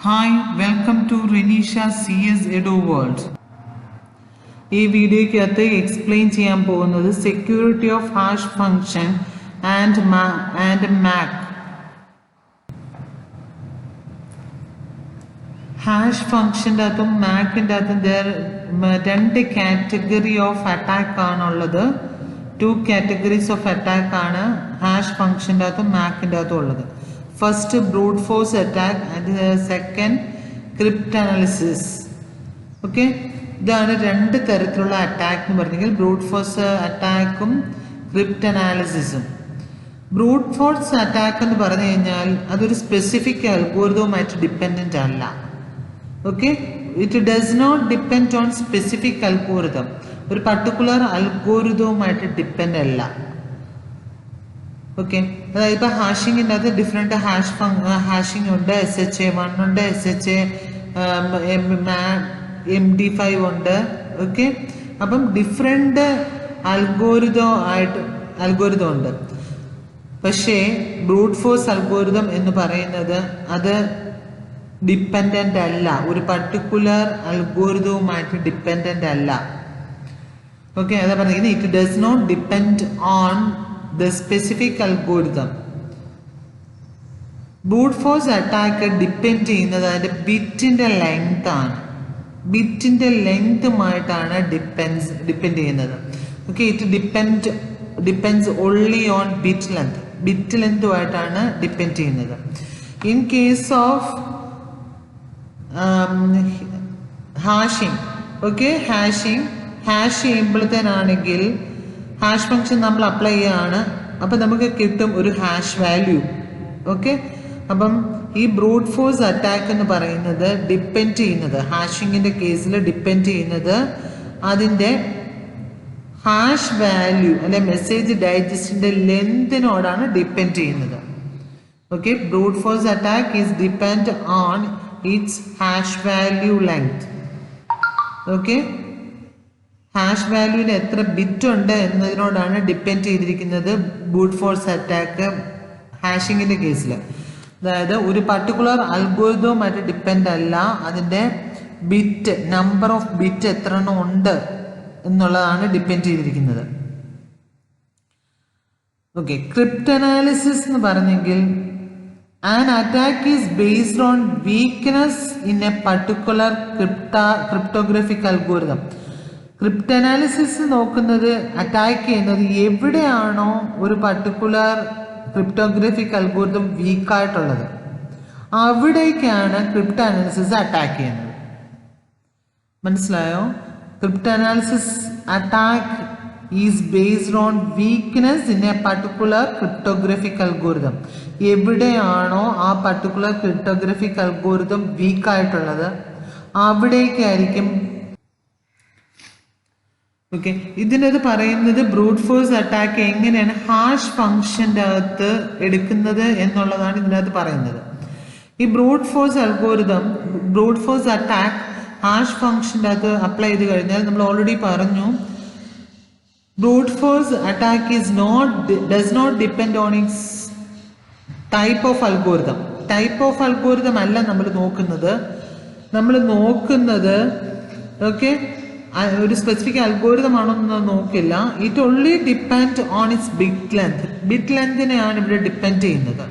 Hi, welcome to Renisha CS Edu World. ഈ വീഡിയോയ്ക്കകത്ത് explain ചെയ്യാൻ പോകുന്നത് security of hash function and MAC. Hash ഫംഗ്ഷൻ്റെ അകത്തും മാക്കിൻ്റെ അകത്തും രണ്ട് കാറ്റഗറി ഓഫ് അറ്റാക്ക് ആണുള്ളത്. 2 categories ഓഫ് അറ്റാക്ക് ആണ് ഹാഷ് ഫംഗ്ഷൻ്റെ അകത്തും മാക്കിൻ്റെ അകത്തും ഉള്ളത്. First brute force attack and second cryptanalysis. Okay, ഇതാണ് രണ്ട് തരത്തിലുള്ള അറ്റാക്ക് എന്ന് പറഞ്ഞെങ്കിൽ ബ്രൂട്ട് ഫോഴ്സ് അറ്റാക്കും ക്രിപ്റ്റ് അനാലിസിസും. ബ്രൂട്ട് ഫോഴ്സ് അറ്റാക്ക് എന്ന് പറഞ്ഞു കഴിഞ്ഞാൽ അതൊരു സ്പെസിഫിക് അൽഗോരിതവുമായിട്ട് ഡിപ്പെൻഡൻ്റ് അല്ല. Okay, it does not depend on specific algorithm. ഒരു പർട്ടിക്കുലർ അൽഗോരിതവുമായിട്ട് ഡിപ്പെൻഡ് അല്ല. ഓക്കെ, അതായത് ഇപ്പോൾ ഹാഷിങ്ങിൻ്റെ അത് ഡിഫറെൻറ്റ് ഹാഷിംഗ് ഉണ്ട്. SHA-1 ഉണ്ട്, SHA MD5 ഉണ്ട്. ഓക്കെ, അപ്പം ഡിഫറെൻറ്റ് അൽഗോരിതം ഉണ്ട്. പക്ഷേ ബ്രൂട്ട് ഫോഴ്സ് അൽഗോരിതം എന്ന് പറയുന്നത് അത് ഡിപ്പെൻഡൻ്റ് അല്ല, ഒരു പർട്ടിക്കുലർ അൽഗോരിതവുമായിട്ട് ഡിപ്പെൻഡൻ്റ് അല്ല. ഓക്കെ, അതാ പറഞ്ഞിരിക്കുന്നത് it does not depend on the specific algorithm. Brute force attack depend ചെയ്യുന്നത് അതിൻ്റെ ബിറ്റിൻ്റെ ലെങ്ത് ആണ്. ബിറ്റിൻ്റെ ലെങ്തുമായിട്ടാണ് ഡിപ്പെൻഡ് ചെയ്യുന്നത്. Okay, it depends only on bit ലെങ്തുമായിട്ടാണ് ഡിപ്പെൻഡ് ചെയ്യുന്നത്. In case of hashing, okay, hash ചെയ്യുമ്പോഴത്തേനാണെങ്കിൽ ഹാഷ് ഫംഗ്ഷൻ നമ്മൾ അപ്ലൈ ചെയ്യുകയാണ്, അപ്പം നമുക്ക് കിട്ടും ഒരു ഹാഷ് വാല്യൂ. ഓക്കെ, അപ്പം ഈ ബ്രൂട്ട് ഫോഴ്സ് അറ്റാക്ക് എന്ന് പറയുന്നത് ഡിപ്പെൻഡ് ചെയ്യുന്നത് ഹാഷിങ്ങിൻ്റെ കേസിൽ ഡിപ്പെൻഡ് ചെയ്യുന്നത് അതിൻ്റെ ഹാഷ് വാല്യൂ അല്ലെ മെസ്സേജ് ഡൈജസ്റ്റിൻ്റെ ലെങ്തിനോടാണ് ഡിപ്പെൻഡ് ചെയ്യുന്നത്. Okay, brute force attack is depend on its hash value length. Okay, hash വാല്യൂവിന് എത്ര ബിറ്റ് ഉണ്ട് എന്നതിനോടാണ് ഡിപ്പെൻഡ് ചെയ്തിരിക്കുന്നത് ബ്രൂട്ട് ഫോഴ്സ് അറ്റാക്ക് ഹാഷിങ്ങിൻ്റെ കേസിൽ. അതായത് ഒരു പർട്ടിക്കുലർ അൽഗോരിതവുമായിട്ട് ഡിപ്പെൻഡ് അല്ല, അതിൻ്റെ ബിറ്റ് നമ്പർ ഓഫ് ബിറ്റ് എത്ര എണ്ണം ഉണ്ട് എന്നുള്ളതാണ് ഡിപ്പെൻഡ് ചെയ്തിരിക്കുന്നത്. ഓക്കെ, ക്രിപ്റ്റ് അനാലിസിസ് എന്ന് പറഞ്ഞെങ്കിൽ an attack is based on weakness in a particular cryptographic algorithm. Crypt analysis നോക്കുന്നത് അറ്റാക്ക് ചെയ്യുന്നത് എവിടെയാണോ ഒരു പർട്ടിക്കുലർ ക്രിപ്റ്റോഗ്രാഫിക് അൽഗോരിതം വീക്കായിട്ടുള്ളത് അവിടേക്കാണ് ക്രിപ്റ്റ് അനാലിസിസ് അറ്റാക്ക് ചെയ്യുന്നത്. മനസ്സിലായോ? Crypt analysis attack is based on weakness in a particular cryptographic algorithm. എവിടെയാണോ ആ particular cryptographic algorithm വീക്കായിട്ടുള്ളത് അവിടേക്കായിരിക്കും. ഓക്കെ, ഇതിനത് പറയുന്നത് ബ്രൂട്ട് ഫോഴ്സ് അറ്റാക്ക് എങ്ങനെയാണ് ഹാഷ് ഫംഗ്ഷൻ്റെ അകത്ത് എടുക്കുന്നത് എന്നുള്ളതാണ് ഇതിനകത്ത് പറയുന്നത്. ഈ ബ്രൂട്ട് ഫോഴ്സ് അറ്റാക്ക് ഹാഷ് ഫംഗ്ഷൻ്റെ അകത്ത് അപ്ലൈ ചെയ്ത് കഴിഞ്ഞാൽ നമ്മൾ ഓൾറെഡി പറഞ്ഞു brute force attack does not depend on its type of algorithm അല്ല നമ്മൾ നോക്കുന്നത്. ഓക്കെ, ഒരു സ്പെസിഫിക് അൽഗോരിതം ആണോന്ന് നോക്കില്ല. It only depend on its bit ലെങ്തിനെയാണ് ഇവിടെ ഡിപ്പെൻഡ് ചെയ്യുന്നത്.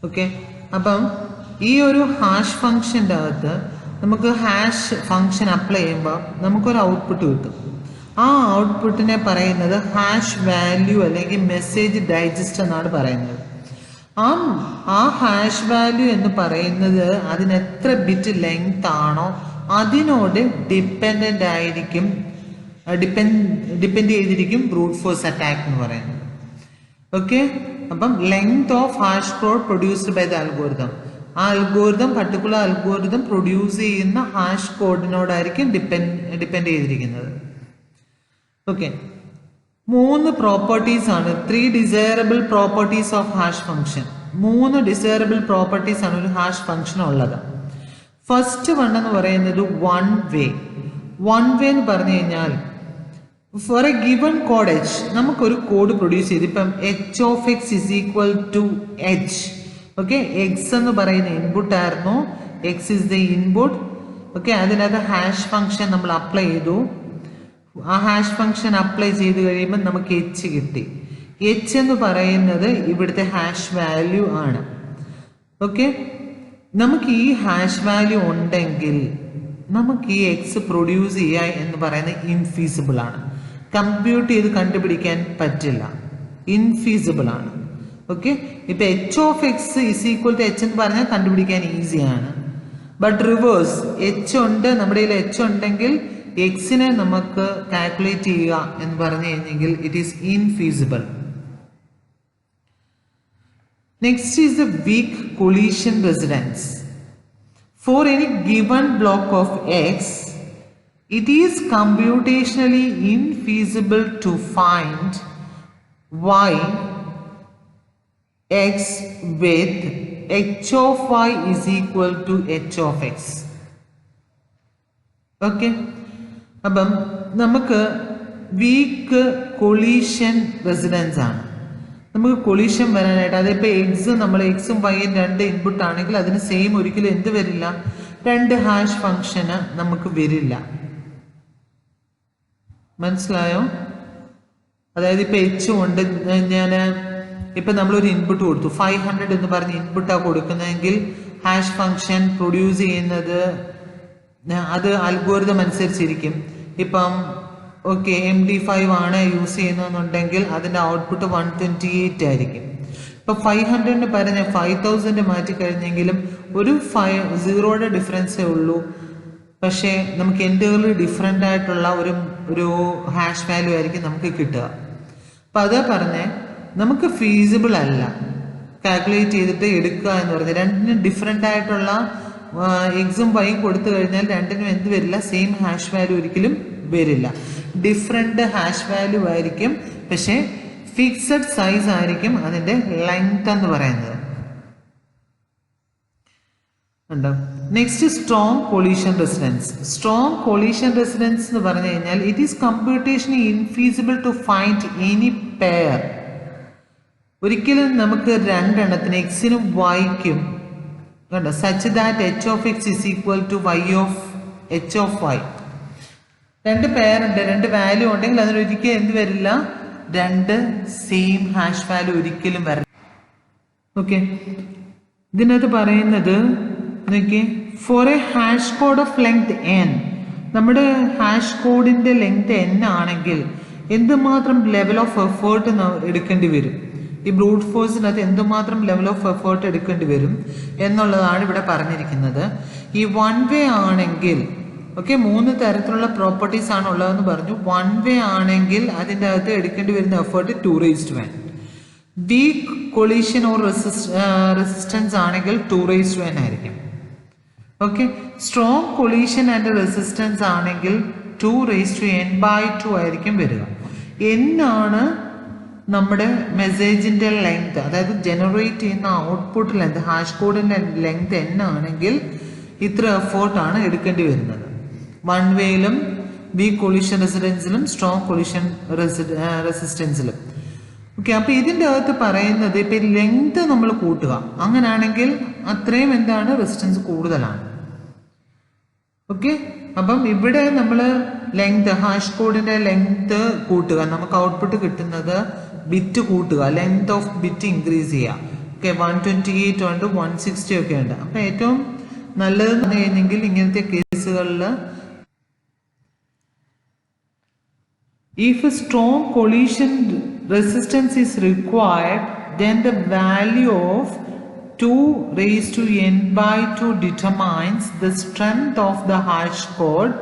ഓക്കെ, അപ്പം ഈ ഒരു ഹാഷ് ഫംഗ്ഷൻ്റെ അകത്ത് നമുക്ക് ഹാഷ് ഫംഗ്ഷൻ അപ്ലൈ ചെയ്യുമ്പോൾ നമുക്കൊരു ഔട്ട്പുട്ട് കിട്ടും. ആ ഔട്ട്പുട്ടിനെ പറയുന്നത് ഹാഷ് വാല്യൂ അല്ലെങ്കിൽ മെസ്സേജ് ഡൈജസ്റ്റ് എന്നാണ് പറയുന്നത്. ആ ഹാഷ് വാല്യൂ എന്ന് പറയുന്നത് അതിന് എത്ര ബിറ്റ് ലെങ്ത് ആണോ അതിനോട് ഡിപ്പെൻഡ് ചെയ്തിരിക്കും ബ്രൂട്ട് ഫോഴ്സ് അറ്റാക്ക് എന്ന് പറയുന്നത്. ഓക്കെ, അപ്പം length of hash code produced by the algorithm, ആ പർട്ടിക്കുലർ അൽഗോരിതം പ്രൊഡ്യൂസ് ചെയ്യുന്ന ഹാഷ് കോഡിനോടായിരിക്കും ഡിപ്പെൻഡ് ചെയ്തിരിക്കുന്നത്. ഓക്കെ, 3 പ്രോപ്പർട്ടീസ് ആണ് 3 desirable properties of hash function. 3 desirable properties ആണ് ഒരു ഹാഷ് ഫംഗ്ഷൻ ഉള്ളത്. ഫസ്റ്റ് വൺ എന്ന് പറയുന്നത് വൺ വേ എന്ന് പറഞ്ഞു കഴിഞ്ഞാൽ for a given code h നമുക്കൊരു കോഡ് പ്രൊഡ്യൂസ് ചെയ്ത് ഇപ്പം h of x is equal to h. Okay, x എന്ന് പറയുന്ന ഇൻപുട്ട് ആയിരുന്നു, X is the input. Okay, അതിനകത്ത് ഹാഷ് ഫംഗ്ഷൻ നമ്മൾ അപ്ലൈ ചെയ്തു. ആ ഹാഷ് ഫംഗ്ഷൻ അപ്ലൈ ചെയ്ത് കഴിയുമ്പോൾ നമുക്ക് എച്ച് കിട്ടി. എച്ച് എന്ന് പറയുന്നത് ഇവിടുത്തെ ഹാഷ് വാല്യൂ ആണ്. ഓക്കെ, നമുക്ക് ഈ ഹാഷ് വാല്യൂ ഉണ്ടെങ്കിൽ നമുക്ക് ഈ എക്സ് പ്രൊഡ്യൂസ് ചെയ്യുക എന്ന് പറയുന്നത് ഇൻഫീസിബിൾ ആണ്. കമ്പ്യൂട്ട് ചെയ്ത് കണ്ടുപിടിക്കാൻ പറ്റില്ല, ഇൻഫീസിബിൾ ആണ്. ഓക്കെ, ഇപ്പൊ h of x is equal to h എന്ന് പറഞ്ഞാൽ കണ്ടുപിടിക്കാൻ ഈസിയാണ്. ബട്ട് റിവേഴ്സ് എച്ച് ഉണ്ട്, നമ്മുടെ കയ്യിൽ എച്ച് ഉണ്ടെങ്കിൽ എക്സിനെ നമുക്ക് കാൽക്കുലേറ്റ് ചെയ്യുക എന്ന് പറഞ്ഞു കഴിഞ്ഞെങ്കിൽ it is infeasible. Next is the weak collision resonance. For any given block of X, it is computationally infeasible to find Y X with H of Y is equal to H of X. Okay, അപ്പം നമുക്ക് week collision residence ആണ്. നമുക്ക് collision വരാനായിട്ട്, അതിപ്പോൾ X നമ്മൾ എക്സും വൈയും രണ്ട് input ആണെങ്കിൽ അതിന് സെയിം ഒരിക്കലും എന്ത് വരില്ല, രണ്ട് ഹാഷ് ഫംഗ്ഷന് നമുക്ക് വരില്ല. മനസ്സിലായോ? അതായത് ഇപ്പൊ എച്ച് കൊണ്ട് ഞാൻ ഇപ്പൊ നമ്മളൊരു ഇൻപുട്ട് കൊടുത്തു, 500 എന്ന് പറഞ്ഞ് ഇൻപുട്ടാണ് കൊടുക്കുന്നതെങ്കിൽ ഹാഷ് ഫംഗ്ഷൻ പ്രൊഡ്യൂസ് ചെയ്യുന്നത് അത് അൽഗോരിതം അനുസരിച്ചിരിക്കും. ഇപ്പം ഓക്കെ MD5 ആണ് യൂസ് ചെയ്യുന്നതെന്നുണ്ടെങ്കിൽ അതിൻ്റെ ഔട്ട്പുട്ട് 128 ആയിരിക്കും. ഇപ്പം 500 പറഞ്ഞ 5000 മാറ്റി കഴിഞ്ഞെങ്കിലും ഒരു 0യുടെ ഡിഫറൻസേ ഉള്ളൂ. പക്ഷേ നമുക്ക് എൻ്റർലി ഡിഫറെൻ്റ് ആയിട്ടുള്ള ഒരു ഹാഷ് വാല്യൂ ആയിരിക്കും നമുക്ക് കിട്ടുക. അപ്പം അത് പറഞ്ഞ് നമുക്ക് ഫീസിബിൾ അല്ല കാൽക്കുലേറ്റ് ചെയ്തിട്ട് എടുക്കുക എന്ന് പറഞ്ഞ്. രണ്ടിനും ഡിഫറെൻ്റ് ആയിട്ടുള്ള എക്സും വൈയും കൊടുത്തു കഴിഞ്ഞാൽ രണ്ടിനും എന്ത് വരില്ല, സെയിം ഹാഷ് വാല്യൂ ഒരിക്കലും വരില്ല. ഡിഫറെൻ്റ് ഹാഷ് വാല്യൂ ആയിരിക്കും, പക്ഷേ ഫിക്സഡ് സൈസ് ആയിരിക്കും അതിൻ്റെ ലെങ്ത് എന്ന് പറയുന്നത്. ഉണ്ടോ? Next strong collision resistance. Strong collision resistance എന്ന് പറഞ്ഞു കഴിഞ്ഞാൽ it is computationally infeasible to find any pair. ഒരിക്കലും നമുക്ക് രണ്ടെണ്ണത്തിന് എക്സിനും വൈക്കും കണ്ടോ such that h of x is equal to y of h of y. രണ്ട് പേരുണ്ട്, രണ്ട് വാല്യൂ ഉണ്ടെങ്കിൽ അതിനൊരിക്കലും എന്ത് വരില്ല, രണ്ട് സെയിം ഹാഷ് വാല്യൂ ഒരിക്കലും വരില്ല. ഓക്കെ, ഇതിനകത്ത് പറയുന്നത് നോക്കിയേ, for a hash code of length n, നമ്മുടെ ഹാഷ് കോഡിന്റെ ലെങ്ത് n ആണെങ്കിൽ എന്തുമാത്രം ലെവൽ ഓഫ് എഫേർട്ട് എടുക്കേണ്ടി വരും, ഈ ബ്രൂട്ട് ഫോഴ്സിനകത്ത് എന്തുമാത്രം ലെവൽ ഓഫ് എഫേർട്ട് എടുക്കേണ്ടി വരും എന്നുള്ളതാണ് ഇവിടെ പറഞ്ഞിരിക്കുന്നത്. ഈ വൺ വേ ആണെങ്കിൽ ഓക്കെ 3 തരത്തിലുള്ള പ്രോപ്പർട്ടീസ് ആണ് ഉള്ളതെന്ന് പറഞ്ഞു. വൺ വേ ആണെങ്കിൽ അതിൻ്റെ അകത്ത് എടുക്കേണ്ടി വരുന്ന effort 2:1. Weak collision or resistance ആണെങ്കിൽ 2:n ആയിരിക്കും. Okay, strong collision and resistance ആണെങ്കിൽ 2:n/2 ആയിരിക്കും വരിക. n ആണ് നമ്മുടെ മെസ്സേജിന്റെ ലെങ്ത്, അതായത് ജനറേറ്റ് ചെയ്യുന്ന ഔട്ട്പുട്ട് ലെങ്ത്, ഹാഷ് കോഡിന്റെ ലെങ്ത് n ആണെങ്കിൽ ഇത്ര എഫേർട്ടാണ് എടുക്കേണ്ടി വരുന്നത്. വൺ വേയിലും വീക്ക് കൊളീഷൻ റെസിസ്റ്റൻസിലും സ്ട്രോങ് കൊളീഷൻ റെസിസ്റ്റൻസിലും. ഓക്കെ, അപ്പൊ ഇതിൻ്റെ അകത്ത് പറയുന്നത് ഇപ്പൊ ലെങ്ത് നമ്മൾ കൂട്ടുക, അങ്ങനെയാണെങ്കിൽ അത്രയും എന്താണ് റെസിസ്റ്റൻസ് കൂടുതലാണ്. ഓക്കെ, അപ്പം ഇവിടെ നമ്മൾ ലെങ്ത് ഹാഷ് കോഡിന്റെ ലെങ്ത് കൂട്ടുക, നമുക്ക് ഔട്ട്പുട്ട് കിട്ടുന്നത് ബിറ്റ് കൂട്ടുക, ലെങ്ത് ഓഫ് ബിറ്റ് ഇൻക്രീസ് ചെയ്യുക. ഓക്കെ, 128 ഉണ്ട്, 160 ഒക്കെ ഉണ്ട്. അപ്പൊ ഏറ്റവും നല്ലതെന്ന് പറഞ്ഞു കഴിഞ്ഞെങ്കിൽ ഇങ്ങനത്തെ കേസുകളിൽ if a strong collision resistance is required, then the value of 2:n/2 determines the strength of the hash code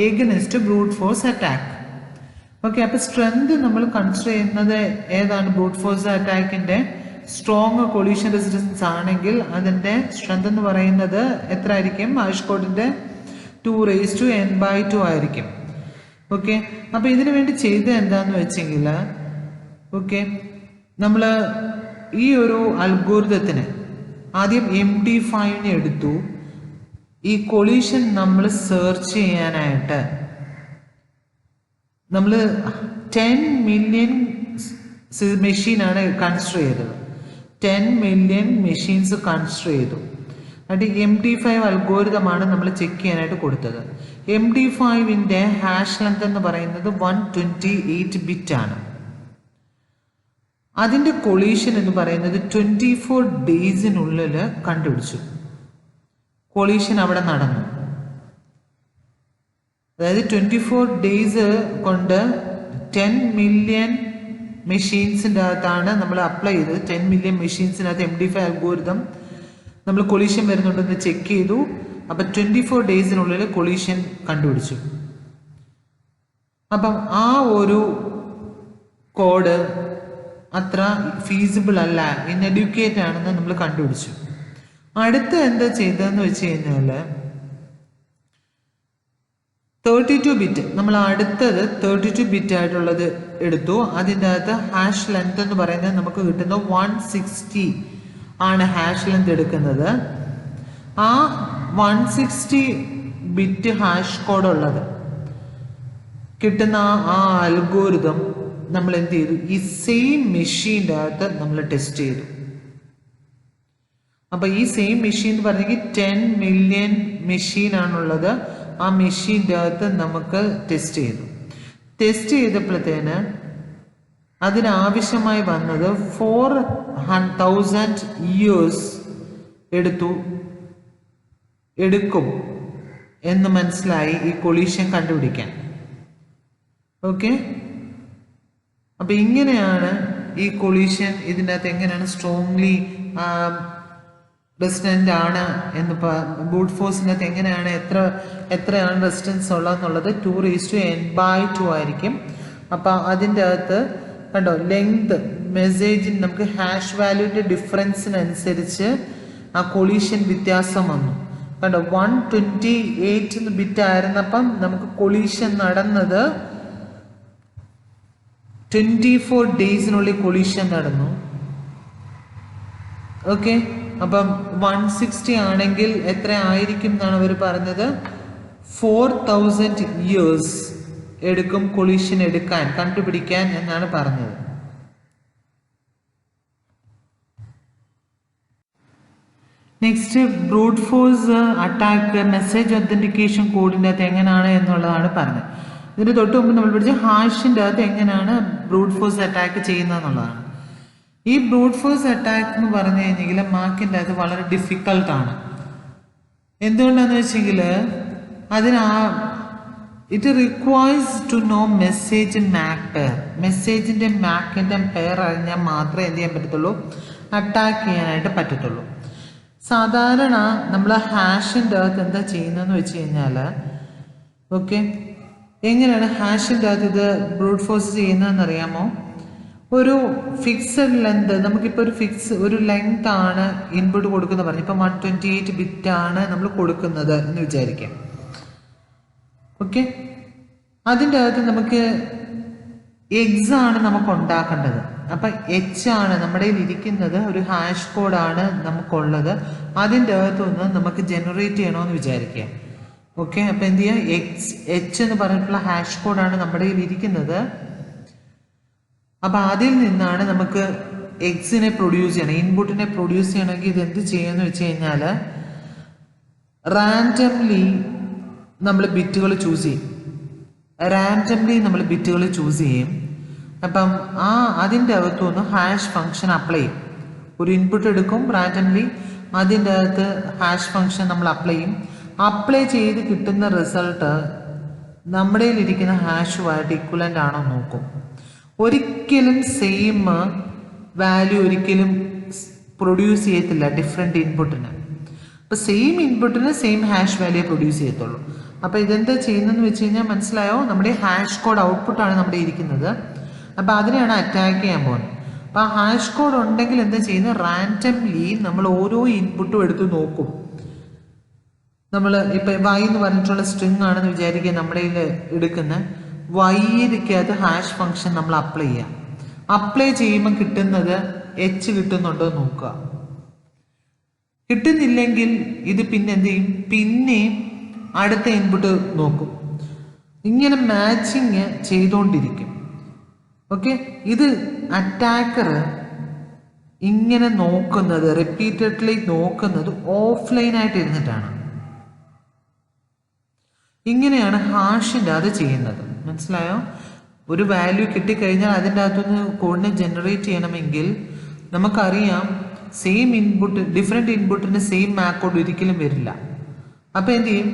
against brute force attack. Okay, അപ്പൊ സ്ട്രെങ്ത് നമ്മൾ കൺസിഡർ ചെയ്യുന്നത് ഏതാണ്? ബ്രൂട്ട് ഫോഴ്സ് അറ്റാക്കിന്റെ സ്ട്രോങ് കൊളീഷൻ റെസിസ്റ്റൻസ് ആണെങ്കിൽ അതിന്റെ strength എന്ന് പറയുന്നത് എത്ര ആയിരിക്കും? ഹാഷ് കോഡിന്റെ 2:n/2 ആയിരിക്കും. ഓക്കെ, അപ്പൊ ഇതിനു വേണ്ടി ചെയ്തത് എന്താന്ന് വെച്ചെങ്കിൽ ഓക്കെ നമ്മൾ ഈ ഒരു അൽഗോരിതത്തിന് ആദ്യം MD5 എടുത്തു. ഈ കൊളീഷൻ നമ്മൾ സെർച്ച് ചെയ്യാനായിട്ട് നമ്മൾ 10 മില്യൺ മെഷീനാണ് കൺസിഡർ ചെയ്തത്. 10 മില്യൺ മെഷീൻസ് കൺസിഡർ ചെയ്തു. അത് MD5 അൽഗോരിതമാണ് നമ്മൾ ചെക്ക് ചെയ്യാനായിട്ട് കൊടുത്തത്. MD5ന്റെ ഹാഷ് ലെങ്ത് എന്ന് പറയുന്നത് 128 ബിറ്റ് ആണ്. അതിൻ്റെ കൊളീഷൻ എന്ന് പറയുന്നത് 24 ഡേയ്സിനുള്ളിൽ കണ്ടുപിടിച്ചു. കൊളീഷൻ അവിടെ നടന്നു. അതായത് 24 ഡേയ്സ് കൊണ്ട് 10 മില്യൺ മെഷീൻസിൻ്റെ അകത്താണ് നമ്മൾ അപ്ലൈ ചെയ്തത്. 10 മില്യൺ മെഷീൻസിനകത്ത് MD5 അൽഗോരിതം നമ്മൾ കൊളീഷൻ വരുന്നുണ്ടെന്ന് ചെക്ക് ചെയ്തു. അപ്പം 24 ഡേയ്സിനുള്ളിൽ കൊളീഷൻ കണ്ടുപിടിച്ചു. അപ്പം ആ ഒരു കോഡ് അത്ര ഫീസിബിൾ അല്ല, ഇൻഎഡ്യൂക്കേറ്റ് ആണെന്ന് നമ്മൾ കണ്ടുപിടിച്ചു. അടുത്ത എന്താ ചെയ്തതെന്ന് വെച്ച് കഴിഞ്ഞാൽ 32 ബിറ്റ്, നമ്മൾ അടുത്തത് 32 ബിറ്റ് ആയിട്ടുള്ളത് എടുത്തു. അതിൻ്റെ അകത്ത് ഹാഷ് ലെങ്ത് എന്ന് പറയുന്നത് നമുക്ക് കിട്ടുന്നത് 160 ആണ് ഹാഷ് ലെങ്ത് എടുക്കുന്നത്. ആ 160 ബിറ്റ് ഹാഷ് കോഡ് ഉള്ളത് കിട്ടുന്ന ആ അൽഗോരിതം നമ്മൾ എന്ത് ചെയ്തു, ഈ സെയിം മെഷീൻ്റെ അകത്ത് നമ്മൾ ടെസ്റ്റ് ചെയ്തു. അപ്പൊ ഈ സെയിം മെഷീൻ എന്ന് പറഞ്ഞെങ്കിൽ 10 മില്യൺ മെഷീൻ ആണുള്ളത്. ആ മെഷീൻ്റെ അകത്ത് നമുക്ക് ടെസ്റ്റ് ചെയ്തു. ടെസ്റ്റ് ചെയ്തപ്പോഴത്തേന് അതിനാവശ്യമായി വന്നത് 4,000 ഇയേഴ്സ് എടുക്കും എന്ന് മനസ്സിലായി ഈ കൊളീഷൻ കണ്ടുപിടിക്കാൻ. ഓക്കെ, അപ്പൊ ഇങ്ങനെയാണ് ഈ കൊളീഷൻ ഇതിൻ്റെ അകത്ത് എങ്ങനെയാണ് സ്ട്രോങ്ലി റെസിസ്റ്റൻ്റ് ആണ് എന്ന് ബ്രൂട്ട് ഫോഴ്സിൻ്റെ അകത്ത് എങ്ങനെയാണ് എത്രയാണ് റെസിസ്റ്റൻസ് ഉള്ളതെന്നുള്ളത് 2:n/2 ആയിരിക്കും. അപ്പം അതിൻ്റെ അകത്ത് കണ്ടോ ലെങ്ത് മെസ്സേജിന് നമുക്ക് ഹാഷ് വാല്യൂൻ്റെ ഡിഫറൻസിനനുസരിച്ച് ആ കൊളീഷൻ വ്യത്യാസം വന്നു. കണ്ടോ 128 ബിറ്റ് ആയിരുന്നപ്പം നമുക്ക് കൊളീഷൻ നടന്നത് 24 ഡേയ്സിനുള്ളിൽ കൊളീഷൻ നടന്നു. ഓക്കെ, അപ്പം 160 ആണെങ്കിൽ എത്ര ആയിരിക്കും എന്നാണ് അവർ പറഞ്ഞത്, 4,000 ഇയേഴ്സ് എടുക്കും കൊളീഷൻ കണ്ടുപിടിക്കാൻ എന്നാണ് പറഞ്ഞത്. Next brute force attack message authentication കോഡിൻ്റെ അകത്ത് എങ്ങനെയാണ് എന്നുള്ളതാണ് പറഞ്ഞത്. ഇതിന് തൊട്ട് മുമ്പ് നമ്മൾ പഠിച്ച ഹാഷിൻ്റെ അകത്ത് എങ്ങനെയാണ് ബ്രൂട്ട് ഫോഴ്സ് അറ്റാക്ക് ചെയ്യുന്നതെന്നുള്ളതാണ്. ഈ ബ്രൂട്ട് ഫോഴ്സ് അറ്റാക്ക് എന്ന് പറഞ്ഞു കഴിഞ്ഞെങ്കിൽ മാർക്കിൻ്റെ അകത്ത് വളരെ ഡിഫിക്കൾട്ടാണ്. എന്തുകൊണ്ടാന്ന് വെച്ചെങ്കിൽ it requires to know message MAC pair. മെസ്സേജിൻ്റെ മാക്കിൻ്റെ പെയർ അറിഞ്ഞാൽ മാത്രമേ എന്ത് ചെയ്യാൻ പറ്റത്തുള്ളൂ, അറ്റാക്ക് ചെയ്യാനായിട്ട് പറ്റത്തുള്ളൂ. സാധാരണ നമ്മൾ ഹാഷിൻ്റെ അകത്ത് എന്താ ചെയ്യുന്നതെന്ന് വെച്ച് കഴിഞ്ഞാൽ, ഓക്കെ, എങ്ങനെയാണ് ഹാഷിൻ്റെ അകത്ത് ഇത് ബ്രൂട്ട് ഫോഴ്സ് ചെയ്യുന്നതെന്ന് അറിയാമോ? ഒരു ഫിക്സഡ് ലെങ്ത്, നമുക്കിപ്പോൾ ഒരു ലെങ്ത് ആണ് ഇൻപുട്ട് കൊടുക്കുന്നത് പറഞ്ഞു. ഇപ്പം 128 ബിറ്റ് ആണ് നമ്മൾ കൊടുക്കുന്നത് എന്ന് വിചാരിക്കാം. ഓക്കെ, അതിൻ്റെ അകത്ത് നമുക്ക് എക്സ് ആണ് നമുക്ക് ഉണ്ടാക്കേണ്ടത്. അപ്പം H ആണ് നമ്മുടെ ഇരിക്കുന്നത്, ഒരു ഹാഷ് കോഡാണ് നമുക്കുള്ളത്. അതിൻ്റെ അകത്തുനിന്ന് നമുക്ക് ജനറേറ്റ് ചെയ്യണമെന്ന് വിചാരിക്കാം. ഓക്കെ, അപ്പം എന്ത് ചെയ്യുക, H എന്ന് പറഞ്ഞിട്ടുള്ള ഹാഷ് കോഡാണ് നമ്മുടെ ഇരിക്കുന്നത്. അപ്പം അതിൽ നിന്നാണ് നമുക്ക് എക്സിനെ പ്രൊഡ്യൂസ് ചെയ്യണം, ഇൻപുട്ടിനെ പ്രൊഡ്യൂസ് ചെയ്യണമെങ്കിൽ ഇത് എന്ത് ചെയ്യുമെന്ന് വെച്ച് കഴിഞ്ഞാൽ റാൻഡംലി നമ്മൾ ബിറ്റുകൾ ചൂസ് ചെയ്യും. അപ്പം അതിൻ്റെ അകത്തുനിന്ന് ഹാഷ് ഫംഗ്ഷൻ അപ്ലൈ ചെയ്യും. ഒരു ഇൻപുട്ട് എടുക്കും റാൻഡംലി, അതിൻ്റെ അകത്ത് ഹാഷ് ഫംഗ്ഷൻ നമ്മൾ അപ്ലൈ ചെയ്യും. അപ്ലൈ ചെയ്ത് കിട്ടുന്ന റിസൾട്ട് നമ്മുടെ ഇരിക്കുന്ന ഹാഷുമായിട്ട് ഇക്വലൻ്റ് ആണോ നോക്കും. ഒരിക്കലും സെയിം വാല്യൂ ഒരിക്കലും പ്രൊഡ്യൂസ് ചെയ്യത്തില്ല ഡിഫറെൻ്റ് ഇൻപുട്ടിന്. അപ്പോൾ സെയിം ഇൻപുട്ടിന് സെയിം ഹാഷ് വാല്യൂ പ്രൊഡ്യൂസ് ചെയ്യത്തുള്ളൂ. അപ്പോൾ ഇതെന്താ ചെയ്യുന്നതെന്ന് വെച്ച് കഴിഞ്ഞാൽ മനസ്സിലായോ, നമ്മുടെ ഹാഷ് കോഡ് ഔട്ട്പുട്ടാണ് നമ്മുടെ ഇരിക്കുന്നത്. അപ്പോൾ അതിനെയാണ് അറ്റാക്ക് ചെയ്യാൻ പോകുന്നത്. അപ്പോൾ ആ ഹാഷ് കോഡ് ഉണ്ടെങ്കിൽ എന്താ ചെയ്യുന്നത്, റാൻഡംലി നമ്മൾ ഓരോ ഇൻപുട്ടും എടുത്ത് നോക്കും. നമ്മൾ ഇപ്പം Y എന്ന് പറഞ്ഞിട്ടുള്ള സ്ട്രിങ് ആണെന്ന് വിചാരിക്കുക, നമ്മുടെ എടുക്കുന്ന വൈക്കകത്ത് ഹാഷ് ഫംഗ്ഷൻ നമ്മൾ അപ്ലൈ ചെയ്യാം. അപ്ലൈ ചെയ്യുമ്പോൾ കിട്ടുന്നത് H കിട്ടുന്നുണ്ടോ നോക്കുക. കിട്ടുന്നില്ലെങ്കിൽ ഇത് പിന്നെ എന്ത് ചെയ്യും, പിന്നെയും അടുത്ത ഇൻപുട്ട് നോക്കും. ഇങ്ങനെ മാച്ചിങ് ചെയ്തുകൊണ്ടിരിക്കും. ഓക്കെ, ഇത് അറ്റാക്കർ ഇങ്ങനെ നോക്കുന്നത്, റിപ്പീറ്റഡ്ലി നോക്കുന്നത് ഓഫ്ലൈൻ ആയിട്ട് ഇരുന്നിട്ടാണ്. ഇങ്ങനെയാണ് ഹാഷിൻ്റെ അത് ചെയ്യുന്നത്. മനസ്സിലായോ? ഒരു വാല്യൂ കിട്ടിക്കഴിഞ്ഞാൽ അതിൻ്റെ അകത്തുനിന്ന് കോഡിനെ ജനറേറ്റ് ചെയ്യണമെങ്കിൽ നമുക്കറിയാം സെയിം ഇൻപുട്ട്, ഡിഫറെൻറ്റ് ഇൻപുട്ടിന് സെയിം മാക് കോഡ് ഒരിക്കലും വരില്ല. അപ്പോൾ എന്ത് ചെയ്യും?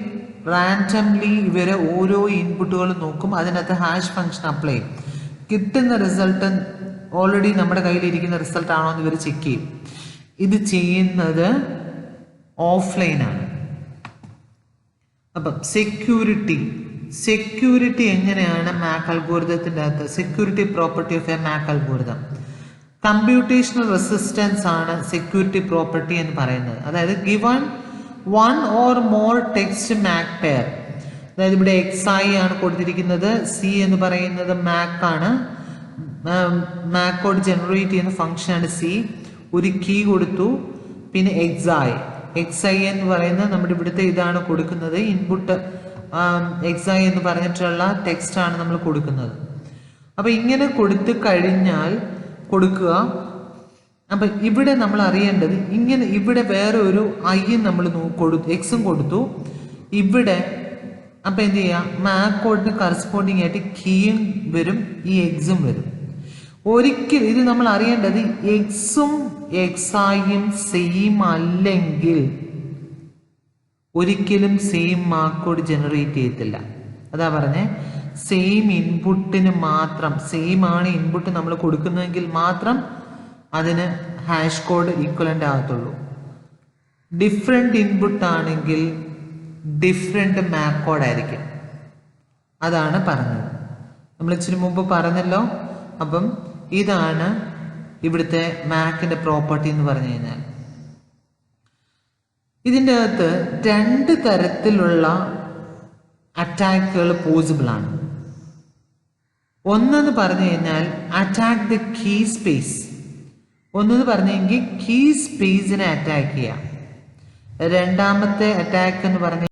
റാൻഡംലി ഇവരെ ഓരോ ഇൻപുട്ടുകളും നോക്കും, അതിനകത്ത് ഹാഷ് ഫംഗ്ഷൻ അപ്ലൈ ചെയ്യും. കിട്ടുന്ന റിസൾട്ട് ഓൾറെഡി നമ്മുടെ കയ്യിലിരിക്കുന്ന റിസൾട്ട് ആണോ എന്ന് ഇവർ ചെക്ക് ചെയ്യും. ഇത് ചെയ്യുന്നത് ഓഫ്ലൈനാണ്. അപ്പം സെക്യൂരിറ്റി എങ്ങനെയാണ് മാക് അൽഗോരിതത്തിൻ്റെ അകത്ത്? Security property of A Mac algorithm, computational resistance ആണ് സെക്യൂരിറ്റി പ്രോപ്പർട്ടി എന്ന് പറയുന്നത്. അതായത് given one or more text Mac pair, അതായത് ഇവിടെ XI ആണ് കൊടുത്തിരിക്കുന്നത്, C എന്ന് പറയുന്നത് മാക് ആണ്, മാക് കോഡ് ജനറേറ്റ് ചെയ്യുന്ന ഫംഗ്ഷനാണ് C. ഒരു കീ കൊടുത്തു, പിന്നെ XI എന്ന് പറയുന്നത് നമ്മുടെ ഇവിടുത്തെ ഇതാണ് കൊടുക്കുന്നത്, ഇൻപുട്ട് XI എന്ന് പറഞ്ഞിട്ടുള്ള ടെക്സ്റ്റ് ആണ് നമ്മൾ കൊടുക്കുന്നത്. അപ്പൊ ഇങ്ങനെ കൊടുത്തു കഴിഞ്ഞാൽ കൊടുക്കുക. അപ്പൊ ഇവിടെ നമ്മൾ അറിയേണ്ടത് ഇങ്ങനെ, ഇവിടെ വേറെ ഒരു ഐയും നമ്മൾ എക്സും കൊടുത്തു ഇവിടെ. അപ്പൊ എന്ത് ചെയ്യാം? മാക് കോഡിന് കറസ്പോണ്ടിങ് ആയിട്ട് കീയും വരും, ഈ എക്സും വരും. ഒരിക്കലും ഇത് നമ്മൾ അറിയേണ്ടത് എക്സും XIയും സെയിം അല്ലെങ്കിൽ ഒരിക്കലും സെയിം മാക് കോഡ് ജനറേറ്റ് ചെയ്യത്തില്ല. അതാ പറഞ്ഞേ, സെയിം ഇൻപുട്ടിന് മാത്രം, സെയിം ആണ് ഇൻപുട്ട് നമ്മൾ കൊടുക്കുന്നതെങ്കിൽ മാത്രം അതിന് ഹാഷ് കോഡ് ഈക്വലൻ്റ് ആകത്തുള്ളൂ. ഡിഫറെൻ്റ് ഇൻപുട്ട് ആണെങ്കിൽ ഡിഫറെൻ്റ് മാക് കോഡ് ആയിരിക്കും. അതാണ് പറഞ്ഞത്, നമ്മൾ ഇച്ചിരി മുമ്പ് പറഞ്ഞല്ലോ. അപ്പം ഇതാണ് ഇവിടുത്തെ മാക്കിൻ്റെ പ്രോപ്പർട്ടി എന്ന് പറഞ്ഞു കഴിഞ്ഞാൽ. ഇതിൻ്റെ അകത്ത് രണ്ട് തരത്തിലുള്ള അറ്റാക്കുകൾ പോസിബിൾ ആണ്. ഒന്നെന്ന് പറഞ്ഞു കഴിഞ്ഞാൽ അറ്റാക്ക് ദ കീ സ്പേസ്, ഒന്നെന്ന് പറഞ്ഞെങ്കിൽ കീ സ്പേസിനെ അറ്റാക്ക് ചെയ്യാം. രണ്ടാമത്തെ അറ്റാക്ക് എന്ന് പറഞ്ഞ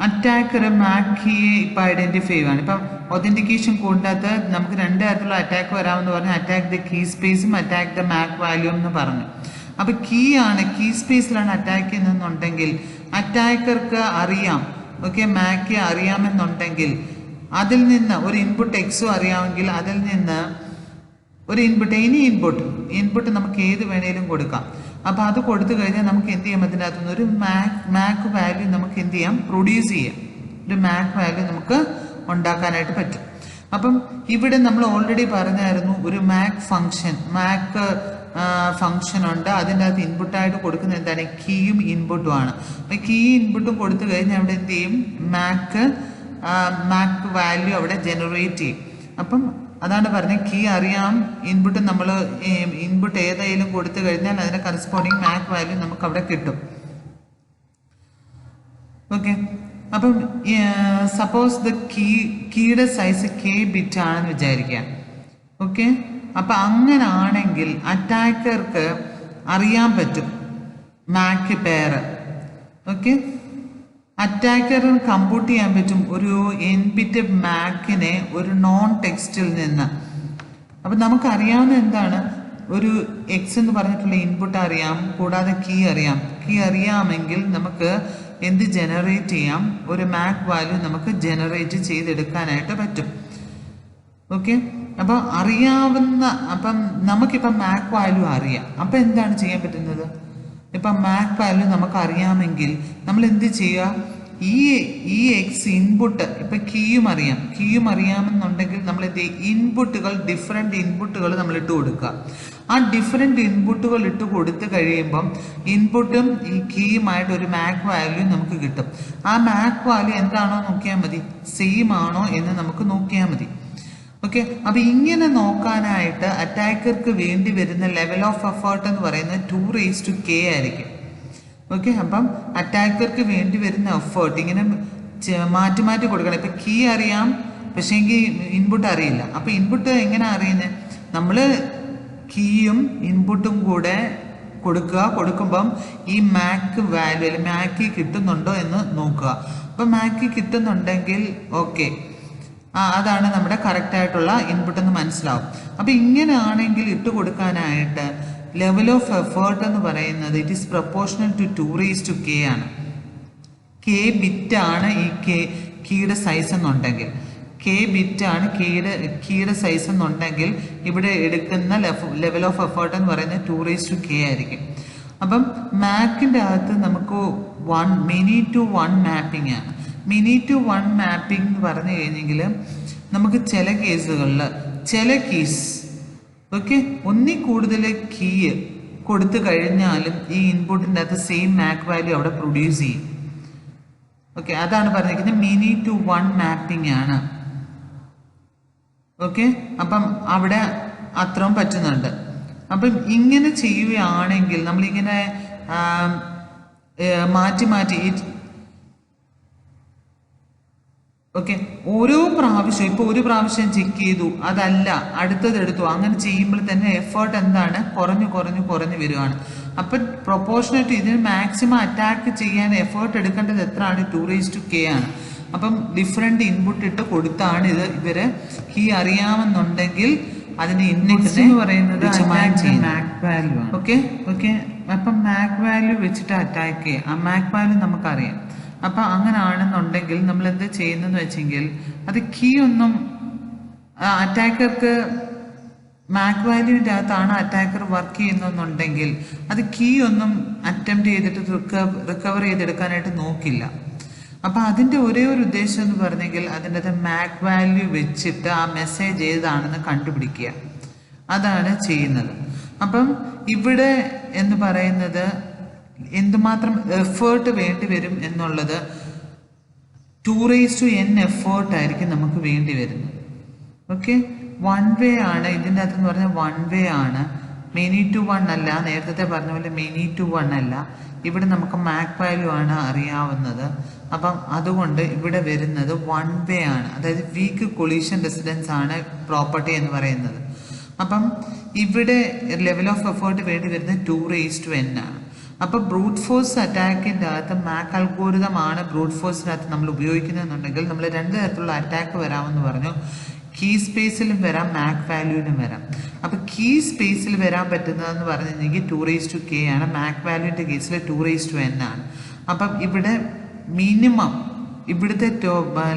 അറ്റാക്കർ മാക് കീയെ ഇപ്പം ഐഡന്റിഫൈ ചെയ്യുകയാണ്. ഇപ്പം ഒതന്റിക്കേഷൻ കോഡിനകത്ത് നമുക്ക് രണ്ട് തരത്തിലുള്ള അറ്റാക്ക് വരാമെന്ന് പറഞ്ഞു. അറ്റാക്ക് ദ കീ സ്പേസും അറ്റാക്ക് ദ മാക് വാല്യൂ എന്ന് പറഞ്ഞു. അപ്പൊ കീ ആണ്, കീ സ്പേസിലാണ് അറ്റാക്ക് ചെയ്യുന്നതെന്നുണ്ടെങ്കിൽ അറ്റാക്കർക്ക് അറിയാം, ഓക്കെ, മാക്ക് അറിയാമെന്നുണ്ടെങ്കിൽ അതിൽ നിന്ന് ഒരു ഇൻപുട്ട് എക്സും അറിയാമെങ്കിൽ അതിൽ നിന്ന് ഒരു ഇൻപുട്ട്, എനി ഇൻപുട്ട് നമുക്ക് ഏത് വേണേലും കൊടുക്കാം. അപ്പം അത് കൊടുത്തു കഴിഞ്ഞാൽ നമുക്ക് എന്ത് ചെയ്യാം? അതിൻ്റെ അകത്തുനിന്ന് ഒരു മാക് വാല്യൂ നമുക്ക് എന്ത് ചെയ്യാം? പ്രൊഡ്യൂസ് ചെയ്യാം. ഒരു മാക് വാല്യൂ നമുക്ക് ഉണ്ടാക്കാനായിട്ട് പറ്റും. അപ്പം ഇവിടെ നമ്മൾ ഓൾറെഡി പറഞ്ഞായിരുന്നു, ഒരു മാക് ഫംഗ്ഷൻ ഉണ്ട്. അതിൻ്റെ അകത്ത് ഇൻപുട്ടായിട്ട് കൊടുക്കുന്നത് എന്താണ്? കീയും ഇൻപുട്ടും ആണ്. അപ്പം കീ ഇൻപുട്ടും കൊടുത്തു കഴിഞ്ഞാൽ അവിടെ എന്ത് ചെയ്യും? മാക് വാല്യൂ അവിടെ ജനറേറ്റ് ചെയ്യും. അപ്പം അതാണ് പറഞ്ഞത്, കീ അറിയാം, ഇൻപുട്ട് നമ്മൾ ഇൻപുട്ട് ഏതായാലും കൊടുത്തു കഴിഞ്ഞാൽ അതിന് കറസ്പോണ്ടിങ് മാക് വാല്യൂ നമുക്ക് അവിടെ കിട്ടും. ഓക്കെ, അപ്പം സപ്പോസ് ദ കീയുടെ സൈസ് K ബിറ്റ് ആണെന്ന് വിചാരിക്കാം. ഓക്കെ, അപ്പം അങ്ങനെ ആണെങ്കിൽ അറ്റാക്കർക്ക് അറിയാൻ പറ്റും മാക് പെയർ. ഓക്കെ, അറ്റാക്കറിന് കമ്പ്യൂട്ട് ചെയ്യാൻ പറ്റും ഒരു n ബിറ്റ് മാക്കിനെ ഒരു നോൺ ടെക്സ്റ്റിൽ നിന്ന്. അപ്പം നമുക്കറിയാവുന്ന എന്താണ്? ഒരു എക്സ് എന്ന് പറഞ്ഞിട്ടുള്ള ഇൻപുട്ട് അറിയാം, കൂടാതെ കീ അറിയാം. കീ അറിയാമെങ്കിൽ നമുക്ക് എന്ത് ജനറേറ്റ് ചെയ്യാം? ഒരു മാക് വാല്യൂ നമുക്ക് ജനറേറ്റ് ചെയ്തെടുക്കാനായിട്ട് പറ്റും. ഓക്കെ, അപ്പം അപ്പം നമുക്കിപ്പം മാക് വാല്യൂ അറിയാം. അപ്പം എന്താണ് ചെയ്യാൻ പറ്റുന്നത്? ഇപ്പം മാക് വാല്യൂ നമുക്ക് അറിയാമെങ്കിൽ നമ്മൾ എന്ത് ചെയ്യുക? ഈ എക്സ് ഇൻപുട്ട്, ഇപ്പം കീയും അറിയാമെന്നുണ്ടെങ്കിൽ നമ്മൾ എന്ത് ചെയ്യും? ഡിഫറെൻറ്റ് ഇൻപുട്ടുകൾ നമ്മൾ ഇട്ട് കൊടുക്കുക. ആ ഡിഫറെൻറ്റ് ഇൻപുട്ടുകൾ ഇട്ട് കൊടുത്തു കഴിയുമ്പം ഇൻപുട്ടും ഈ കീയുമായിട്ട് ഒരു മാക് വാല്യൂ നമുക്ക് കിട്ടും. ആ മാക് വാല്യൂ എന്താണോ നോക്കിയാൽ മതി, സെയിം ആണോ എന്ന് നമുക്ക് നോക്കിയാൽ മതി. ഓക്കെ, അപ്പം ഇങ്ങനെ നോക്കാനായിട്ട് അറ്റാക്കർക്ക് വേണ്ടി വരുന്ന ലെവൽ ഓഫ് എഫേർട്ട് എന്ന് പറയുന്നത് 2k ആയിരിക്കും. ഓക്കെ, അപ്പം അറ്റാക്കർക്ക് വേണ്ടി വരുന്ന എഫേർട്ട് ഇങ്ങനെ മാറ്റി മാറ്റി കൊടുക്കണം. ഇപ്പം കീ അറിയാം, പക്ഷേ ഇൻപുട്ട് അറിയില്ല. അപ്പം ഇൻപുട്ട് എങ്ങനെ അറിയുന്നത്? നമ്മൾ കീയും ഇൻപുട്ടും കൂടെ കൊടുക്കുമ്പം ഈ മാക് വാല്യൂ അല്ലെങ്കിൽ മാക്ക് കിട്ടുന്നുണ്ടോ എന്ന് നോക്കുക. അപ്പം മാക്ക് കിട്ടുന്നുണ്ടെങ്കിൽ ഓക്കെ, അതാണ് നമ്മുടെ കറക്റ്റായിട്ടുള്ള ഇൻപുട്ട് എന്ന് മനസ്സിലാവും. അപ്പം ഇങ്ങനെയാണെങ്കിൽ ഇട്ട് കൊടുക്കാനായിട്ട് ലെവൽ ഓഫ് എഫേർട്ട് എന്ന് പറയുന്നത് it is proportional to 2k ആണ്. കെ ബിറ്റാണ് ഈ കീയുടെ സൈസ് എന്നുണ്ടെങ്കിൽ, കെ ബിറ്റാണ് കീയുടെ സൈസ് എന്നുണ്ടെങ്കിൽ ഇവിടെ എടുക്കുന്ന ലെവൽ ഓഫ് എഫേർട്ട് എന്ന് പറയുന്നത് 2k ആയിരിക്കും. അപ്പം മാക്കിൻ്റെ അകത്ത് നമുക്ക് മിനി ടു 1 മാപ്പിംഗ് ആണ്. മിനി ടു 1 മാപ്പിംഗ് എന്ന് പറഞ്ഞു കഴിഞ്ഞെങ്കിൽ നമുക്ക് ചില കേസുകളിൽ ചില കീസ് ഓക്കെ ഒന്നിൽ കൂടുതൽ കീ കൊടുത്തു കഴിഞ്ഞാലും ഈ ഇൻപുട്ടിൻ്റെ അകത്ത് സെയിം മാക്ക് വാല്യൂ അവിടെ പ്രൊഡ്യൂസ് ചെയ്യും. ഓക്കെ, അതാണ് പറഞ്ഞിരിക്കുന്നത് മിനി ടു 1 മാപ്പിംഗ് ആണ്. ഓക്കെ, അപ്പം അവിടെ അത്രയും പറ്റുന്നുണ്ട്. അപ്പം ഇങ്ങനെ ചെയ്യുകയാണെങ്കിൽ നമ്മളിങ്ങനെ മാറ്റി ഓക്കെ ഓരോ പ്രാവശ്യം ഇപ്പോൾ ഒരു പ്രാവശ്യം ചെക്ക് ചെയ്തു അതല്ല അടുത്തതെടുത്തു, അങ്ങനെ ചെയ്യുമ്പോൾ തന്നെ എഫേർട്ട് എന്താണ് കുറഞ്ഞു വരികയാണ്. അപ്പം പ്രൊപ്പോർഷണൽ ടു ഇതിന് മാക്സിമം അറ്റാക്ക് ചെയ്യാൻ എഫേർട്ട് എടുക്കേണ്ടത് എത്രയാണ്? 2k ആണ്. അപ്പം ഡിഫറെൻ്റ് ഇൻപുട്ട് ഇട്ട് കൊടുത്താണ് ഇവര് കീ അറിയാമെന്നുണ്ടെങ്കിൽ അതിന് ഇൻപുട്സ് എന്ന് പറയുന്നത് മാക് വാല്യൂ ആണ്. ഓക്കെ അപ്പം മാക് വാല്യൂ വെച്ചിട്ട് അറ്റാക്ക് ചെയ്യുക. ആ മാക് വാല്യൂ നമുക്കറിയാം. അപ്പം അങ്ങനെ ആണെന്നുണ്ടെങ്കിൽ നമ്മൾ എന്ത് ചെയ്യുന്നതെന്ന് വെച്ചെങ്കിൽ അത് കീ ഒന്നും അറ്റാക്കർക്ക് മാക് വാല്യൂവിൻ്റെ അകത്താണ് അറ്റാക്കർ വർക്ക് ചെയ്യുന്നതെന്നുണ്ടെങ്കിൽ അത് കീ ഒന്നും അറ്റംപ്റ്റ് ചെയ്തിട്ട് റിക്കവർ ചെയ്തെടുക്കാനായിട്ട് നോക്കില്ല. അപ്പം അതിൻ്റെ ഒരേ ഒരു ഉദ്ദേശം എന്ന് പറഞ്ഞെങ്കിൽ അതിൻ്റെ അത് മാക് വാല്യൂ വെച്ചിട്ട് ആ മെസ്സേജ് ഏതാണെന്ന് കണ്ടുപിടിക്കുക, അതാണ് ചെയ്യുന്നത്. അപ്പം ഇവിടെ എന്ന് പറയുന്നത് എന്തുമാത്രം എഫേർട്ട് വേണ്ടി വരും എന്നുള്ളത് 2n എഫേർട്ടായിരിക്കും നമുക്ക് വേണ്ടി വരുന്നത്. ഓക്കെ, 1 വേ ആണ് ഇതിൻ്റെ അകത്തെന്ന് പറഞ്ഞാൽ 1 വേ ആണ്, മെനി ടു 1 അല്ല. നേരത്തെ പറഞ്ഞ പോലെ മെനി ടു 1 അല്ല. ഇവിടെ നമുക്ക് മാക് വാല്യൂ ആണ് അറിയാവുന്നത്. അപ്പം അതുകൊണ്ട് ഇവിടെ വരുന്നത് 1 വേ ആണ്, അതായത് വീക്ക് കൊളീഷൻ റെസിഡൻസ് ആണ് പ്രോപ്പർട്ടി എന്ന് പറയുന്നത്. അപ്പം ഇവിടെ ലെവൽ ഓഫ് എഫേർട്ട് വേണ്ടി വരുന്നത് 2n ആണ്. അപ്പോൾ ബ്രൂട്ട് ഫോഴ്സ് അറ്റാക്കിൻ്റെ അകത്ത് മാക് അൽഗോരിതമാണ് ബ്രൂട്ട് ഫോഴ്സിനകത്ത് നമ്മൾ ഉപയോഗിക്കുന്നതെന്നുണ്ടെങ്കിൽ നമ്മൾ 2 തരത്തിലുള്ള അറ്റാക്ക് വരാമെന്ന് പറഞ്ഞു. കീ സ്പേസിലും വരാം, മാക് വാല്യൂവിലും വരാം. അപ്പോൾ കീ സ്പേസിൽ വരാൻ പറ്റുന്നതെന്ന് പറഞ്ഞിട്ടുണ്ടെങ്കിൽ 2k ആണ്, മാക് വാല്യൂവിൻ്റെ കേസിൽ 2n ആണ്. അപ്പം ഇവിടെ മിനിമം ഇവിടുത്തെ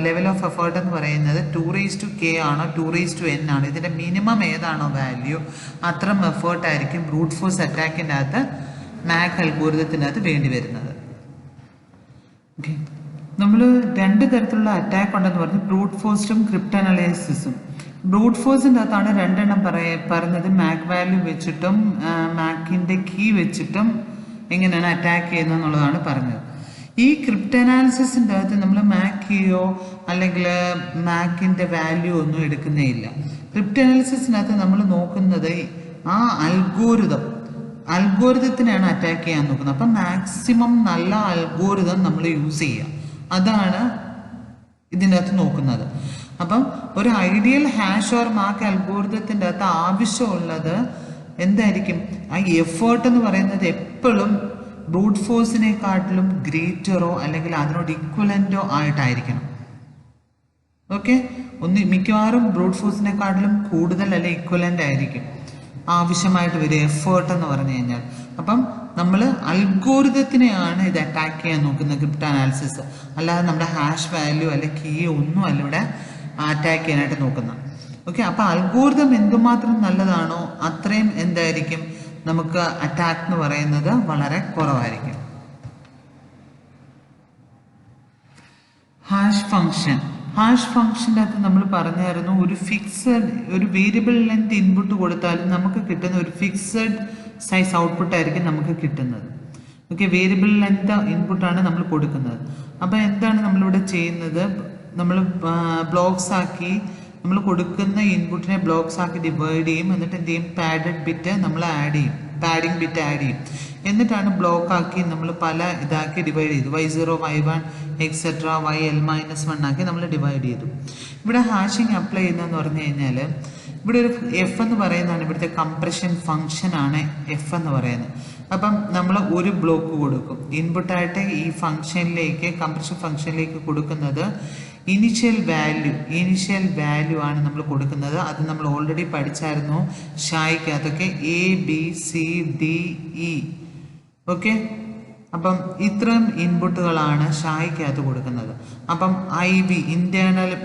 ലെവൽ ഓഫ് എഫേർട്ട് എന്ന് പറയുന്നത് 2k ആണോ 2n ആണോ, ഇതിൻ്റെ മിനിമം ഏതാണോ വാല്യൂ അത്രയും എഫേർട്ടായിരിക്കും ബ്രൂട്ട് ഫോഴ്സ് അറ്റാക്കിൻ്റെ അകത്ത് മാക് അൽഗോരിതത്തിനകത്ത് വേണ്ടി വരുന്നത്. ഓക്കെ, നമ്മൾ 2 തരത്തിലുള്ള അറ്റാക്ക് ഉണ്ടെന്ന് പറഞ്ഞു, ബ്രൂട്ട് ഫോഴ്സും ക്രിപ്റ്റനാലിസിസും. ബ്രൂട്ട് ഫോഴ്സിൻ്റെ അകത്താണ് 2 എണ്ണം പറഞ്ഞത്, മാക് വാല്യൂ വെച്ചിട്ടും മാക്കിൻ്റെ കീ വെച്ചിട്ടും എങ്ങനെയാണ് അറ്റാക്ക് ചെയ്യുന്നത് എന്നുള്ളതാണ് പറഞ്ഞത്. ഈ ക്രിപ്റ്റനാലിസിസിൻ്റെ അകത്ത് നമ്മൾ മാക് കീയോ അല്ലെങ്കിൽ മാക്കിൻ്റെ വാല്യൂ ഒന്നും എടുക്കുന്നേ ഇല്ല. ക്രിപ്റ്റനാലിസിസിനകത്ത് നമ്മൾ നോക്കുന്നത് ആ അൽഗോരിതത്തിനാണ് അറ്റാക്ക് ചെയ്യാൻ നോക്കുന്നത്. അപ്പം മാക്സിമം നല്ല അൽഗോരിതം നമ്മൾ യൂസ് ചെയ്യുക, അതാണ് ഇതിൻ്റെ അകത്ത് നോക്കുന്നത്. അപ്പം ഒരു ഐഡിയൽ ഹാഷ് ഓർ മാർക്ക് അൽഗോരിതത്തിൻ്റെ അകത്ത് ആവശ്യമുള്ളത് എന്തായിരിക്കും? ആ എഫേർട്ട് എന്ന് പറയുന്നത് എപ്പോഴും ബ്രൂട്ട് ഫോഴ്സിനെക്കാട്ടിലും ഗ്രേറ്ററോ അല്ലെങ്കിൽ അതിനോട് ഇക്വലൻ്റോ ആയിട്ടായിരിക്കണം. ഓക്കെ, മിക്കവാറും ബ്രൂട്ട് ഫോഴ്സിനെക്കാട്ടിലും കൂടുതൽ അല്ലെങ്കിൽ ഇക്വലൻ്റ് ആയിരിക്കും ആവശ്യമായിട്ട് വരും എഫേർട്ട് എന്ന് പറഞ്ഞു കഴിഞ്ഞാൽ. അപ്പം നമ്മൾ അൽഗോരിതത്തിനെയാണ് ഇത് അറ്റാക്ക് ചെയ്യാൻ നോക്കുന്നത് ക്രിപ്റ്റനാലിസിസ്, അല്ലാതെ നമ്മുടെ ഹാഷ് വാല്യൂ അല്ലെങ്കിൽ കീ ഒന്നും അല്ല ഇവിടെ അറ്റാക്ക് ചെയ്യാനായിട്ട് നോക്കുന്നത്. ഓക്കെ, അപ്പോൾ അൽഗോരിതം എന്തുമാത്രം നല്ലതാണോ അത്രയും എന്തായിരിക്കും നമുക്ക് അറ്റാക്ക് എന്ന് പറയുന്നത് വളരെ കുറവായിരിക്കും. ഹാഷ് ഫംഗ്ഷൻ്റെ അകത്ത് നമ്മൾ പറഞ്ഞായിരുന്നു ഒരു വേരിയബിൾ ലെങ്ത് ഇൻപുട്ട് കൊടുത്താലും നമുക്ക് കിട്ടുന്ന ഒരു ഫിക്സഡ് സൈസ് ഔട്ട്പുട്ട് ആയിരിക്കും നമുക്ക് കിട്ടുന്നത്. ഓക്കെ, വേരിയബിൾ ലെങ്ത് ഇൻപുട്ടാണ് നമ്മൾ കൊടുക്കുന്നത്. അപ്പോൾ എന്താണ് നമ്മളിവിടെ ചെയ്യുന്നത്? നമ്മൾ ബ്ലോക്സ് ആക്കി നമ്മൾ കൊടുക്കുന്ന ഇൻപുട്ടിനെ ബ്ലോക്സ് ആക്കി ഡിവൈഡ് ചെയ്യും. എന്നിട്ട് എന്ത് ചെയ്യും? പാഡിംഗ് ബിറ്റ് ആഡ് ചെയ്യും. എന്നിട്ടാണ് ബ്ലോക്ക് ആക്കി നമ്മൾ പല ഇതാക്കി ഡിവൈഡ് ചെയ്തു. y0 y1 എക്സെട്ര yl-1 ആക്കി നമ്മൾ ഡിവൈഡ് ചെയ്തു. ഇവിടെ ഹാഷിങ് അപ്ലൈ ചെയ്യുന്നതെന്ന് പറഞ്ഞു കഴിഞ്ഞാൽ ഇവിടെ ഒരു എഫ് എന്ന് പറയുന്നതാണ് ഇവിടുത്തെ കംപ്രഷൻ ഫംഗ്ഷൻ ആണ് എഫ് എന്ന് പറയുന്നത്. അപ്പം നമ്മൾ ഒരു ബ്ലോക്ക് കൊടുക്കും. ഇൻപുട്ടായിട്ട് ഈ ഫംഗ്ഷനിലേക്ക് കംപ്രഷൻ ഫംഗ്ഷനിലേക്ക് കൊടുക്കുന്നത് ഇനിഷ്യൽ വാല്യൂ ആണ് നമ്മൾ കൊടുക്കുന്നത്. അത് നമ്മൾ ഓൾറെഡി പഠിച്ചായിരുന്നു ഷായ്ക്കകത്തൊക്കെ ABCDE. ഓക്കെ, അപ്പം ഇത്രയും ഇൻപുട്ടുകളാണ് ഷായ്ക്കകത്ത് കൊടുക്കുന്നത്. അപ്പം IB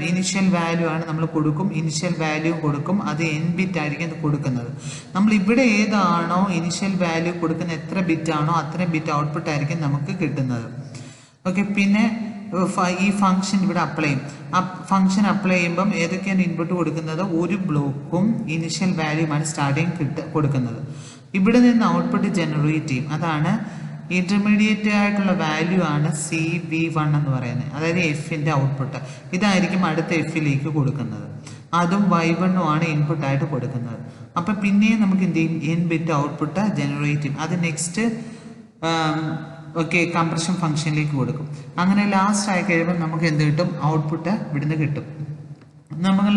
ഇനിഷ്യൽ വാല്യൂ ആണ് നമ്മൾ കൊടുക്കും, ഇനിഷ്യൽ വാല്യൂ കൊടുക്കും. അത് N ബിറ്റ് ആയിരിക്കും കൊടുക്കുന്നത്. നമ്മൾ ഇവിടെ ഏതാണോ ഇനിഷ്യൽ വാല്യൂ കൊടുക്കുന്ന എത്ര ബിറ്റ് ആണോ അത്രയും ബിറ്റ് ഔട്ട്പുട്ട് ആയിരിക്കും നമുക്ക് കിട്ടുന്നത്. ഓക്കെ, പിന്നെ ഈ ഫംഗ്ഷൻ ഇവിടെ അപ്ലൈ ചെയ്യും. ആ ഫംഗ്ഷൻ അപ്ലൈ ചെയ്യുമ്പം ഏതൊക്കെയാണ് ഇൻപുട്ട് കൊടുക്കുന്നത്? ഒരു ബ്ലോക്കും ഇനിഷ്യൽ വാല്യൂമാണ് സ്റ്റാർട്ടിങ് കൊടുക്കുന്നത്. ഇവിടെ നിന്ന് ഔട്ട്പുട്ട് ജനറേറ്റ് ചെയ്യും. അതാണ് ഇന്റർമീഡിയറ്റ് ആയിട്ടുള്ള വാല്യൂ ആണ് CV1 എന്ന് പറയുന്നത്, അതായത് Fന്റെ ഔട്ട്പുട്ട്. ഇതായിരിക്കും അടുത്ത Fലേക്ക് കൊടുക്കുന്നത്. അതും Y1 ആണ് ഇൻപുട്ടായിട്ട് കൊടുക്കുന്നത്. അപ്പം പിന്നെയും നമുക്ക് എന്ത് ചെയ്യും? N ബിറ്റ് ഔട്ട്പുട്ട് ജനറേറ്റ് ചെയ്യും. അത് നെക്സ്റ്റ് ഓക്കെ കംപ്രഷൻ ഫംഗ്ഷനിലേക്ക് കൊടുക്കും. അങ്ങനെ ലാസ്റ്റ് ആയി കഴിയുമ്പോൾ നമുക്ക് എന്ത് കിട്ടും? ഔട്ട്പുട്ട് ഇവിടുന്ന് കിട്ടും. നമ്മൾ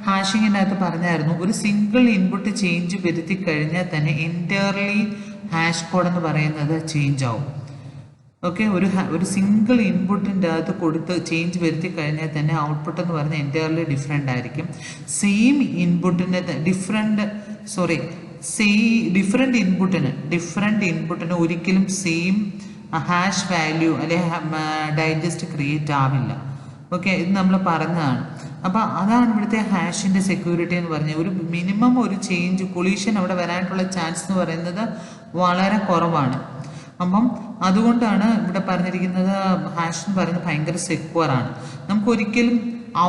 ഹാഷിങ്ങിൻ്റെ അകത്ത് പറഞ്ഞായിരുന്നു, ഒരു സിംഗിൾ ഇൻപുട്ട് ചേഞ്ച് വരുത്തി കഴിഞ്ഞാൽ തന്നെ എൻറ്റയർലി ഹാഷ് കോഡ് എന്ന് പറയുന്നത് ചേഞ്ച് ആവും. ഓക്കെ, ഒരു സിംഗിൾ ഇൻപുട്ടിൻ്റെ അകത്ത് കൊടുത്ത് ചേഞ്ച് വരുത്തി കഴിഞ്ഞാൽ തന്നെ ഔട്ട്പുട്ട് എന്ന് പറയുന്നത് എൻറ്റയർലി ഡിഫറെൻ്റ് ആയിരിക്കും. സെയിം ഇൻപുട്ടിന് ഡിഫറെൻ്റ് ഇൻപുട്ടിന് ഒരിക്കലും സെയിം ഹാഷ് വാല്യൂ അല്ലെങ്കിൽ ഡൈജസ്റ്റ് ക്രിയേറ്റ് ആവില്ല. ഓക്കെ, ഇത് നമ്മൾ പറഞ്ഞതാണ്. അപ്പം അതാണ് ഇവിടുത്തെ ഹാഷിൻ്റെ സെക്യൂരിറ്റി എന്ന് പറഞ്ഞാൽ. ഒരു മിനിമം ഒരു ചേഞ്ച് കൊളീഷൻ അവിടെ വരാനായിട്ടുള്ള ചാൻസ് എന്ന് പറയുന്നത് വളരെ കുറവാണ്. അപ്പം അതുകൊണ്ടാണ് ഇവിടെ പറഞ്ഞിരിക്കുന്നത് ഹാഷ് എന്ന് പറയുന്നത് ഭയങ്കര സെക്യൂർ ആണ്. നമുക്ക് ഒരിക്കലും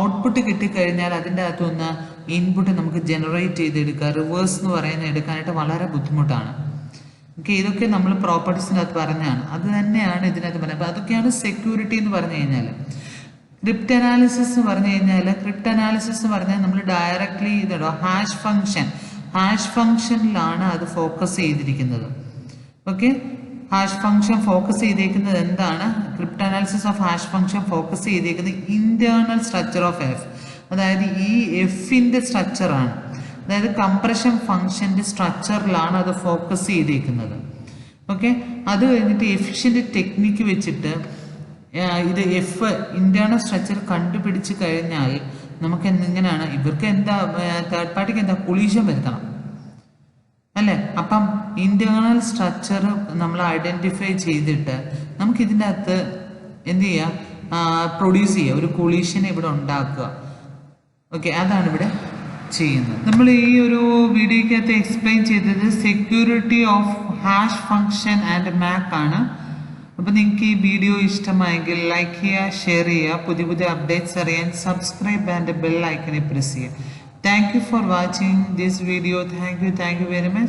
ഔട്ട്പുട്ട് കിട്ടിക്കഴിഞ്ഞാൽ അതിൻ്റെ അകത്തുനിന്ന് ഇൻപുട്ട് നമുക്ക് ജനറേറ്റ് ചെയ്തെടുക്കുക, റിവേഴ്സ് എന്ന് പറയുന്നത് എടുക്കാനായിട്ട് വളരെ ബുദ്ധിമുട്ടാണ്. ഓക്കെ, ഇതൊക്കെ നമ്മൾ പ്രോപ്പർട്ടീസിൻ്റെ അകത്ത് പറഞ്ഞാണ്. അത് തന്നെയാണ് ഇതിനകത്ത് പറയുന്നത്. അപ്പോൾ അതൊക്കെയാണ് സെക്യൂരിറ്റി എന്ന് പറഞ്ഞു കഴിഞ്ഞാൽ. ക്രിപ്റ്റ് അനാലിസിസ് എന്ന് പറഞ്ഞു കഴിഞ്ഞാൽ നമ്മൾ ഡയറക്റ്റ്ലി ഇതോ ഹാഷ് ഫംഗ്ഷനിലാണ് അത് ഫോക്കസ് ചെയ്തിരിക്കുന്നത്. ഓക്കെ, ഹാഷ് ഫംഗ്ഷൻ ഫോക്കസ് ചെയ്തേക്കുന്നത് എന്താണ്? Crypt analysis of hash function focus ചെയ്തേക്കുന്നത് ഇന്റേണൽ സ്ട്രക്ചർ ഓഫ് F, അതായത് ഈ Fന്റെ സ്ട്രക്ചറാണ്. അതായത് കംപ്രഷൻ ഫംഗ്ഷന്റെ സ്ട്രക്ചറിലാണ് അത് ഫോക്കസ് ചെയ്തേക്കുന്നത്. ഓക്കെ, അത് കഴിഞ്ഞിട്ട് എഫിഷ്യന്റ് ടെക്നിക്ക് വെച്ചിട്ട് ഇത് ഇന്റേണൽ സ്ട്രക്ചർ കണ്ടുപിടിച്ച് കഴിഞ്ഞാൽ നമുക്ക് എങ്ങനെയാണ് ഇവർക്ക് തേർഡ് പാർട്ടിക്ക് കൊളീഷൻ വരുത്തണം അല്ലേ? അപ്പം ഇന്റേണൽ സ്ട്രക്ചർ നമ്മൾ ഐഡന്റിഫൈ ചെയ്തിട്ട് നമുക്ക് ഇതിൻ്റെ അകത്ത് എന്ത് ചെയ്യുക? പ്രൊഡ്യൂസ് ചെയ്യുക, ഒരു കൊളീഷൻ ഇവിടെ ഉണ്ടാക്കുക. ഓക്കെ, അതാണ് ഇവിടെ ചെയ്യുന്നത്. നമ്മൾ ഈ ഒരു വീഡിയോക്കകത്ത് എക്സ്പ്ലെയിൻ ചെയ്തത് security of hash function and Mac ആണ്. അപ്പോൾ നിങ്ങൾക്ക് ഈ വീഡിയോ ഇഷ്ടമായെങ്കിൽ ലൈക്ക് ചെയ്യുക, ഷെയർ ചെയ്യുക. പുതിയ അപ്ഡേറ്റ്സ് അറിയാൻ സബ്സ്ക്രൈബ് ആൻഡ് ബെൽ ഐക്കണിൽ പ്രസ് ചെയ്യുക. Thank you for watching this video. Thank you very much.